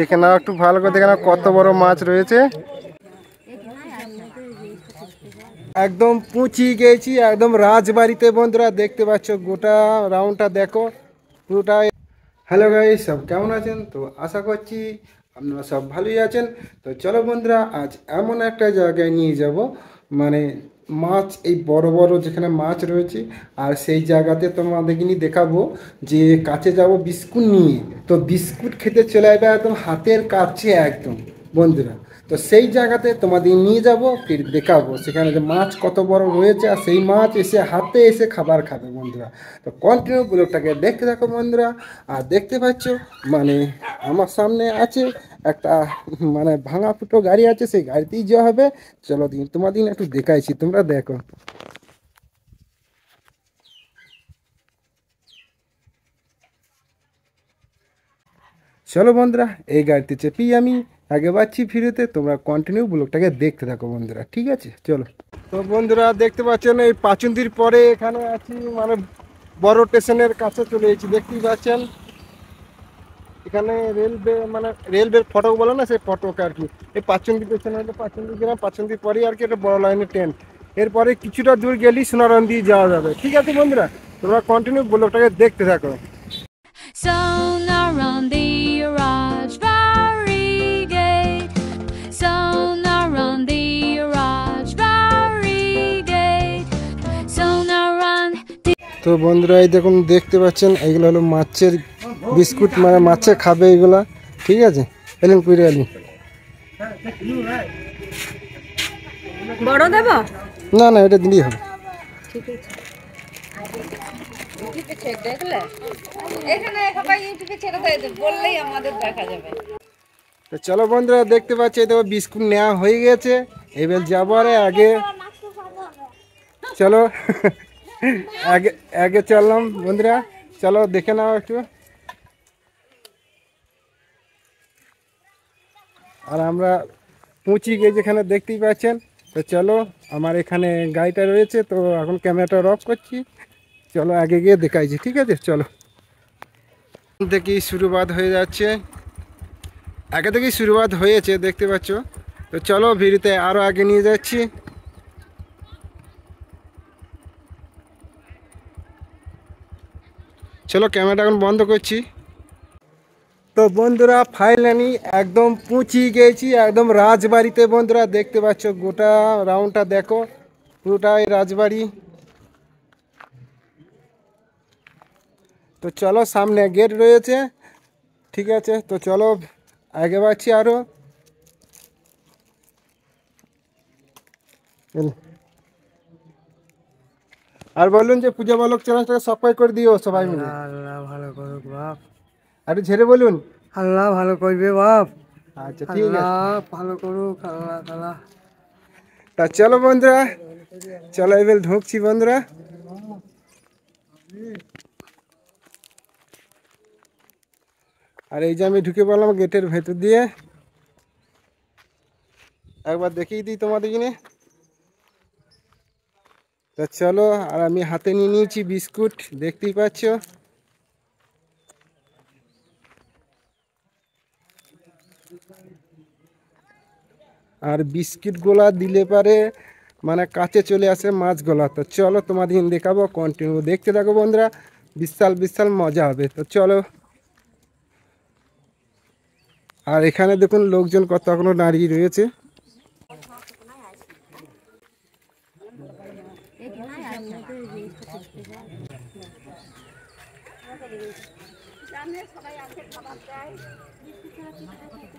দেখে নাও, একটু ভালো করে দেখে নাও কত বড় মাছ রয়েছে। একদম পৌঁছে গেছি একদম রাজবাড়িতে বন্ধুরা, দেখতে পাচ্ছ গোটা রাউন্ডটা দেখো পুরোটাই। হ্যালো গাইস, সব কেমন আছেন? তো আশা করছি আপনারা সব ভালোই আছেন। তো চলো বন্ধুরা, আজ এমন একটা জায়গায় নিয়ে যাব, মানে মাছ, এই বড় বড় যেখানে মাছ রয়েছে, আর সেই জায়গাতে তোমাদেরকে নিয়ে দেখাবো যে কাছে যাব বিস্কুট নিয়ে। তো বিস্কুট খেতে চলে যাবে একদম হাতের কাছে একদম বন্ধুরা। তো সেই জায়গাতে তোমাদের নিয়ে যাব, ফির দেখাবো সেখানে যে মাছ কত বড় রয়েছে, আর সেই মাছ এসে হাতে এসে খাবার খাবে বন্ধুরা। তো কন্টিনিউ ব্লগটাকে দেখতে থাকো বন্ধুরা। আর দেখতে পাচ্ছ মানে আমার সামনে আছে একটা মানে ভাঙা ফুটো গাড়ি আছে, সেই গাড়িতেই যাওয়া হবে। চলো দিন তোমাদের একটু দেখাইছি, তোমরা দেখো। চলো বন্ধুরা, এই গাড়িতে চেপেই আমি আগে পাচ্ছি ফিরেতে, তোমরা কন্টিনিউ ব্লগটাকে দেখতে থাকো বন্ধুরা, ঠিক আছে চলো। তো বন্ধুরা দেখতে পাচ্ছেন এই পাচুন্দির পরে এখানে আছি, মানে বড় স্টেশনের কাছে চলে এসেছি, দেখতেই পাচ্ছেন। এখানে রেলওয়ে মানে রেলওয়ের ফটক বলে না, সেই ফটক আর কি। এই পাচুন্দি স্টেশন হলে পাচুন্দি গ্রাম, পাচুন্দির পরেই আর কি একটা বড় লাইনের ট্রেন। এরপরে কিছুটা দূর গেলেই সোনারন্দি যাওয়া যাবে, ঠিক আছে বন্ধুরা। তোমরা কন্টিনিউ ব্লগটাকে দেখতে থাকো। Sonarondi Rajbari Gate, Sonarondi Rajbari Gate, Sonarondi. তো বন্ধুরা এই দেখুন, দেখতে পাচ্ছেন এইগুলো হলো মাছের বিস্কুট, মানে মাছে খাবে এগুলা, ঠিক আছে। এলেন কুইরে এলেন, বড় দেব? না না, এটা দিলেই হবে। ঠিক আছে। ইউটিউবে ছেড়ে দেখলে এখানে সবাই ইউটিউবে ছেড়ে দেয়, বললেই আমাদের দেখা যাবে। তো চলো বন্ধুরা, দেখতে পাচ্ছি এই দেখো বিস্কুট নেওয়া হয়ে গেছে। এবার যাবো, আরে আগে চলো আগে আগে চললাম বন্ধুরা, চলো দেখে নাও একটু। আর আমরা পৌঁছে গিয়ে যেখানে দেখতেই পাচ্ছেন। তো চলো, আমার এখানে গাড়িটা রয়েছে, তো এখন ক্যামেরাটা অফ করছি। চলো আগে গিয়ে দেখাইছি, ঠিক আছে চলো। থেকেই শুরুবাত হয়ে যাচ্ছে, আগে থেকেই শুরুবাত হয়েছে দেখতে পাচ্ছ। তো চলো ভিড়িতে আরও আগে নিয়ে যাচ্ছি। চলো ক্যামেরাটা এখন বন্ধ করছি। তো বন্ধুরা ফাইনালি একদম পৌঁছে গেছি একদম রাজবাড়িতে বন্ধুরা, দেখতে পাচ্ছ গোটা রাউন্ডটা দেখো পুরোটাই রাজবাড়ি। তো চলো, সামনে গেট রয়েছে, ঠিক আছে। তো চলো আগে বাড়ছি আরও। আর বলুন যে পূজা বালক চ্যানেলটাকে সাবস্ক্রাইব করে দিও সবাই মিলে। আল্লাহ ভালো করুক বাপ, একটু ঝেড়ে বলুন। আল্লাহ ভালো করবে বাপ, আচ্ছা ঠিক আছে। আল্লাহ ভালো করুক, আল্লাহ তাআলা। তা চলো বন্ধুরা, চলো এবার ঢুকছি বন্ধুরা। আর এই যে আমি ঢুকে পড়লাম গেটের ভেতর দিয়ে, একবার দেখিয়ে দিই তোমাদের কিনে। তা চলো, আর আমি হাতে নিয়ে নিয়েছি বিস্কুট, দেখতেই পাচ্ছ। আর বিস্কিটগুলা দিলে পারে মানে কাছে চলে আসে মাছগুলা। তো চলো তোমাদের দেখাবো, কন্টিনিউ দেখতে থাকো বন্ধুরা, বিশাল বিশাল মজা হবে। তো চলো। আর এখানে দেখুন লোকজন কত এখনো দাঁড়িয়ে রয়েছে।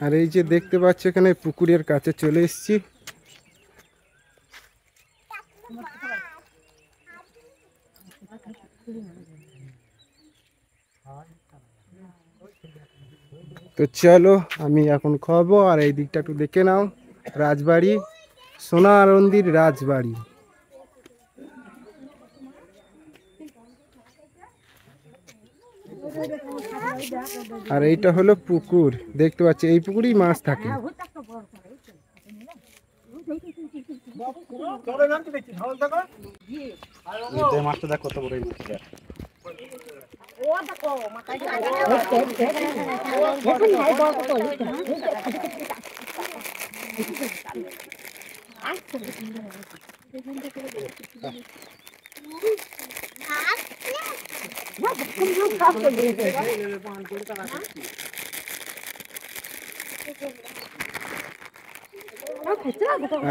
আর এই যে দেখতে পাচ্ছ এখানে পুকুরের কাছে চলে এসেছি। তো চলো আমি এখন খাবো, আর এই দিকটা একটু দেখে নাও, রাজবাড়ি, সোনারন্দির রাজবাড়ি। আর এইটা হলো পুকুর, দেখতে পাচ্ছি এই পুকুরেই মাছ থাকে। মাছটা দেখ কত বড় এই মাছটা।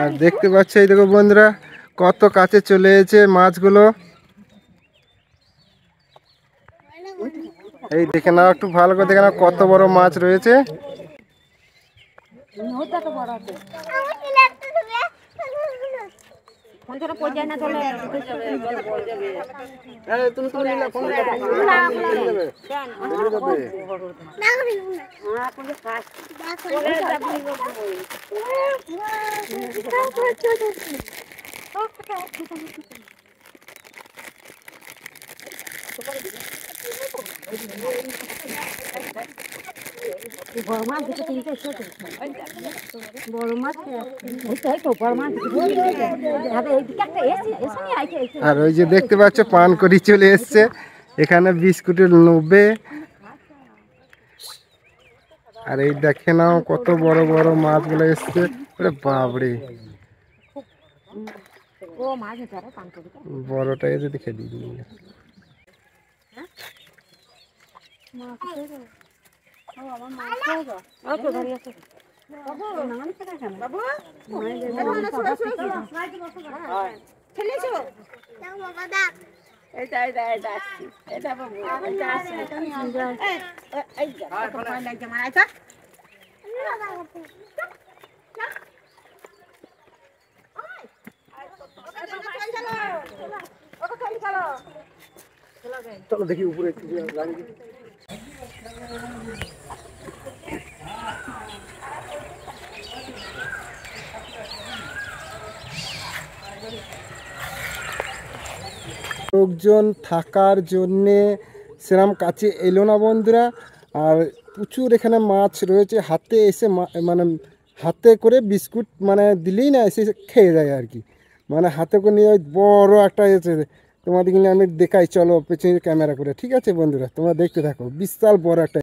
আর দেখতে পাচ্ছ এই দেখো বন্ধুরা কত কাছে চলে এসেছে মাছগুলো। এই দেখে নাও, একটু ভালো করে দেখে নাও কত বড় মাছ রয়েছে। আর ওই যে দেখতে পাচ্ছ পান করি চলে এসছে, এখানে বিস্কুটের 90। আর এই দেখে নাও কত বড় বড় মাছগুলো এসছে, বাবরে বড়টা এসে দেখে দিই। চলো দেখি উপরে লোকজন থাকার জন্যে সেরকম কাছে এলো না বন্ধুরা। আর প্রচুর এখানে মাছ রয়েছে, হাতে এসে মানে হাতে করে বিস্কুট মানে দিলেই না এসে খেয়ে যায় আর কি। মানে হাতে করে নিয়ে বড় একটা এসে তোমাদের কিনে আমি দেখাই, চলো পেছনে ক্যামেরা করে। ঠিক আছে বন্ধুরা, তোমরা দেখতে থাকো, বিশাল বড় একটা।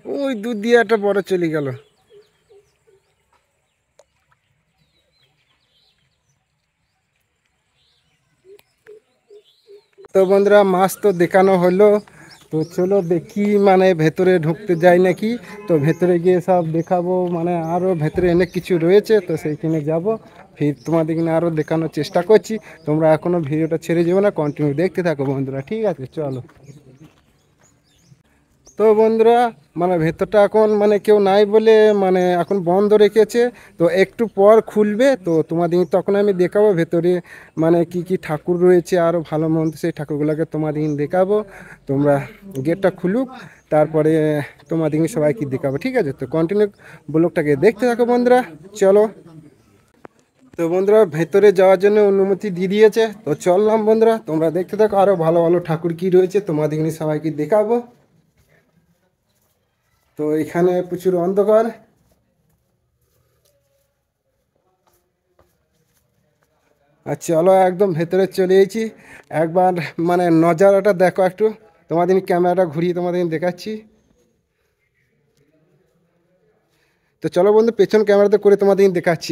ওই দুধ দিয়ে একটা বড় চলে গেল। তো বন্ধুরা মাছ তো দেখানো হলো, তো চলো দেখি মানে ভেতরে ঢুকতে যাই নাকি। তো ভেতরে গিয়ে সব দেখাবো, মানে আরও ভেতরে অনেক কিছু রয়েছে, তো সেইখানে যাব। ফির তোমাদের কিনে আরও দেখানোর চেষ্টা করছি। তোমরা এখনও ভিডিওটা ছেড়ে যাবে না, কন্টিনিউ দেখতে থাকো বন্ধুরা। ঠিক আছে চলো। তো বন্ধুরা মানে ভেতরটা এখন মানে কেউ নাই বলে মানে এখন বন্ধ রেখেছে, তো একটু পর খুলবে। তো তোমাদের তখন আমি দেখাবো ভেতরে মানে কি কি ঠাকুর রয়েছে, আরও ভালো মন্দ সেই ঠাকুরগুলোকে তোমাদের দেখাবো। তোমরা গেটটা খুলুক, তারপরে তোমাদের সবাইকে দেখাবো। ঠিক আছে, তো কন্টিনিউ ব্লগটাকে দেখতে থাকো বন্ধুরা, চলো। তো বন্ধুরা ভেতরে যাওয়ার জন্য অনুমতি দিয়ে দিয়েছে, তো চললাম বন্ধুরা। তোমরা দেখতে থাকো আরও ভালো ভালো ঠাকুর কি রয়েছে, তোমাদের সবাইকে দেখাবো। তো এখানে প্রচুর অন্ধকার। আর চলো একদম ভেতরে চলে এসেছি, একবার মানে নজারাটা দেখো একটু। তোমাদের ক্যামেরাটা ঘুরিয়ে তোমাদের দেখাচ্ছি। তো চলো বন্ধু পেছন ক্যামেরাতে করে তোমাদের দেখাচ্ছি।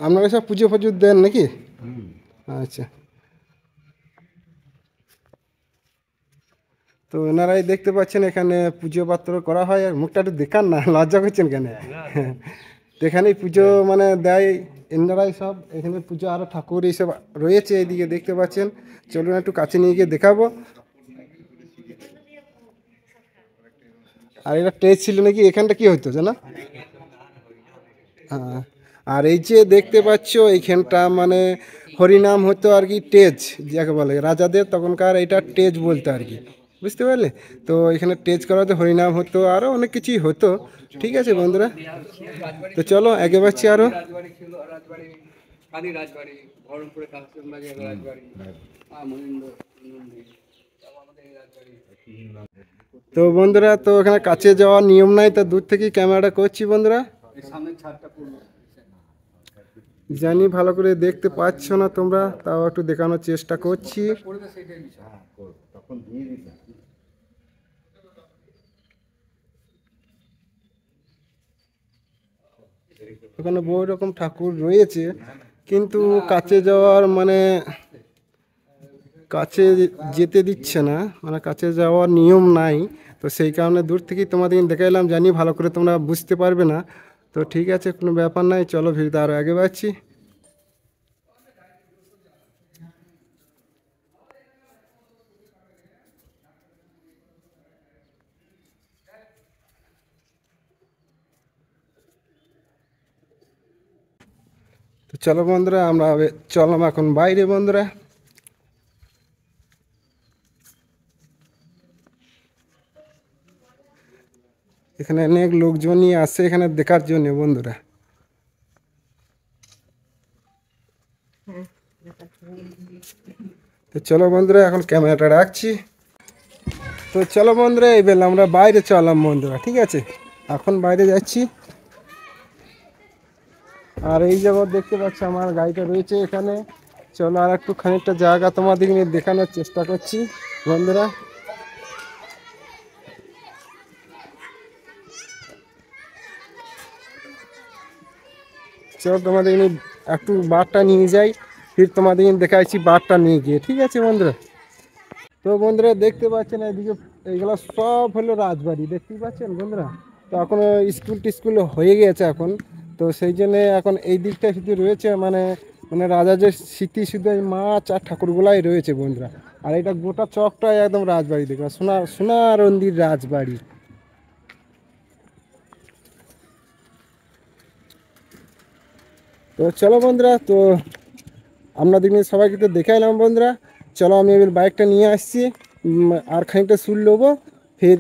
আপনারা সব পুজো ফুজো দেন নাকি? আচ্ছা, তো এনারাই দেখতে পাচ্ছেন এখানে পুজো পাত্র করা হয়। আর মুখটা একটু দেখান না, লজ্জা করছেন কেন? তো এখানেই পুজো মানে দেয় এনারাই সব, এখানে পুজো আরও ঠাকুর এইসব রয়েছে এইদিকে দেখতে পাচ্ছেন। চলুন একটু কাছে নিয়ে গিয়ে দেখাবো। আর এটা টেজ ছিল নাকি, এখানটা কি হতো জানা? হ্যাঁ। আর এই যে দেখতে পাচ্ছ এইখানটা মানে হরিনাম হতো আর কি, টেজ যাকে বলে রাজাদের তখনকার, এটা টেজ বলতো আর কি, বুঝতে পারলে? তো এখানে টেজ করা হতো, হরিনাম হতো, আরও অনেক কিছুই হতো। ঠিক আছে বন্ধুরা, তো চলো আগে বাড়ছি আরও। তো বন্ধুরা, তো এখানে কাছে যাওয়ার নিয়ম নাই, তো দূর থেকেই ক্যামেরাটা করছি বন্ধুরা। জানি ভালো করে দেখতে পাচ্ছ না তোমরা, তাও একটু দেখানোর চেষ্টা করছি। ওখানে বহু রকম ঠাকুর রয়েছে, কিন্তু কাছে যাওয়ার মানে কাছে যেতে দিচ্ছে না, মানে কাছে যাওয়ার নিয়ম নাই। তো সেই কারণে দূর থেকেই তোমাদের দেখাইলাম, জানি ভালো করে তোমরা বুঝতে পারবে না। তো ঠিক আছে, কোনো ব্যাপার নাই, চলো ভিড়তে আরও আগে বাড়ছি। তো চলো বন্ধুরা, আমরা চললাম এখন বাইরে বন্ধুরা। এখানে অনেক লোকজনই আসে এখানে দেখার জন্য বন্ধুরা। তো চলো বন্ধুরা, এখন ক্যামেরাটা রাখছি। তো চলো বন্ধুরা, এবার আমরা বাইরে চললাম বন্ধুরা, ঠিক আছে? এখন বাইরে যাচ্ছি। আর এই জায়গা দেখতে পাচ্ছ আমার গাড়িটা রয়েছে এখানে। চলো আর একটু খানিকটা জায়গা তোমাদের নিয়ে দেখানোর চেষ্টা করছি বন্ধুরা। চলো তোমাদের একটু বারটা নিয়ে যাই, ফির তোমাদের দেখাচ্ছি বারটা নিয়ে গিয়ে, ঠিক আছে বন্ধুরা? তো বন্ধুরা দেখতে পাচ্ছেন এদিকে এইগুলো সব হলো রাজবাড়ি, দেখতেই পাচ্ছেন বন্ধুরা। তো এখন স্কুল টিস্কুল হয়ে গেছে এখন, তো সেই জন্যে এখন এই দিকটা শুধু রয়েছে মানে মানে রাজাদের স্মৃতি, শুধু এই মাছ আর ঠাকুরগুলাই রয়েছে বন্ধুরা। আর এটা গোটা চকটাই একদম রাজবাড়ি, দেখবে সোনারন্দির রাজবাড়ি। তো চলো বন্ধুরা, তো আপনাদের সবাইকে তো দেখাইলাম বন্ধুরা। চলো আমি এবার বাইকটা নিয়ে আসছি, আর খানিকটা শুল নেবো, ফির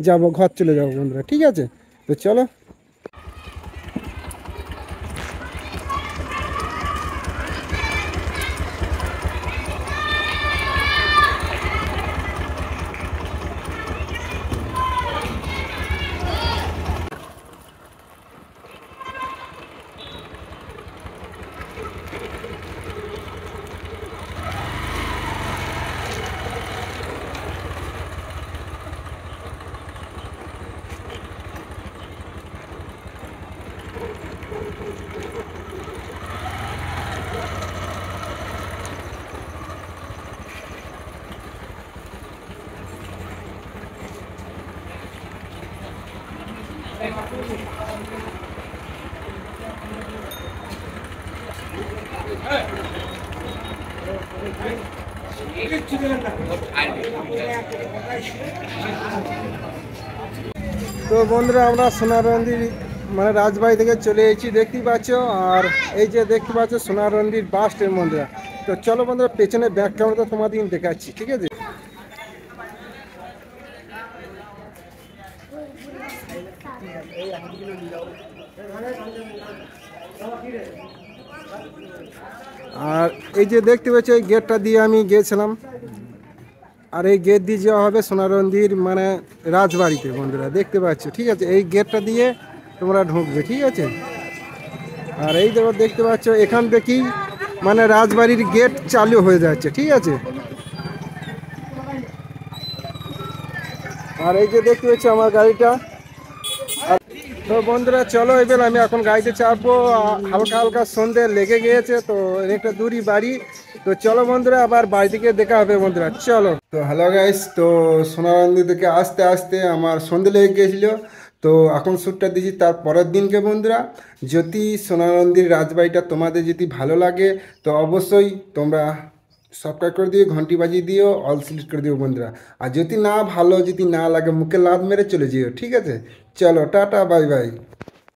যাবো, ঘর চলে যাবো বন্ধুরা, ঠিক আছে? তো চলো। তো বন্ধুরা, আমরা সোনারন্দির মানে রাজবাড়ি থেকে চলে এসেছি, দেখতেই পাচ্ছ। আর এই যে দেখতে পাচ্ছ সোনারন্দির বাস স্ট্যান্ড বন্ধুরা। তো চলো বন্ধুরা, পেছনে ব্যাক ক্যামেরাটা তোমাদের দেখাচ্ছি, ঠিক আছে? আর এই যে দেখতে পাচ্ছ এই গেটটা দিয়ে আমি গিয়েছিলাম, আর এই গেট দিয়ে যাওয়া হবে সোনারন্দির মানে রাজবাড়িতে বন্ধুরা, দেখতে পাচ্ছ, ঠিক আছে? এই গেটটা দিয়ে তোমরা ঢুকবে, ঠিক আছে? আর এই দেখো দেখতে পাচ্ছ এখান থেকেই মানে রাজবাড়ির গেট চালু হয়ে যাচ্ছে, ঠিক আছে? আর এই যে দেখতে পাচ্ছ আমার গাড়িটা। তো বন্ধুরা চলো, এবার আমি এখন গাড়িতে চাপবো। হালকা হালকা সন্ধে লেগে গিয়েছে, তো অনেকটা দূরই বাড়ি। তো চলো বন্ধুরা, আবার বাড়ি থেকে দেখা হবে বন্ধুরা, চলো। তো হ্যালো গাইস, তো সোনারন্দি থেকে আসতে আসতে আমার সন্ধে লেগে গিয়েছিলো। তো এখন শ্যুটটা দিয়েছি তার পরের দিনকে বন্ধুরা। যদি সোনানন্দীর রাজবাড়িটা তোমাদের যদি ভালো লাগে তো অবশ্যই তোমরা সাবস্ক্রাইব করে দিও, ঘন্টি বাজিয়ে দিও, অল সিলেক্ট করে দিও বন্ধুরা। আর যদি না ভালো যদি না লাগে মুখে লাত মেরে চলে যেও, ঠিক আছে? চলো টাটা বাই বাই।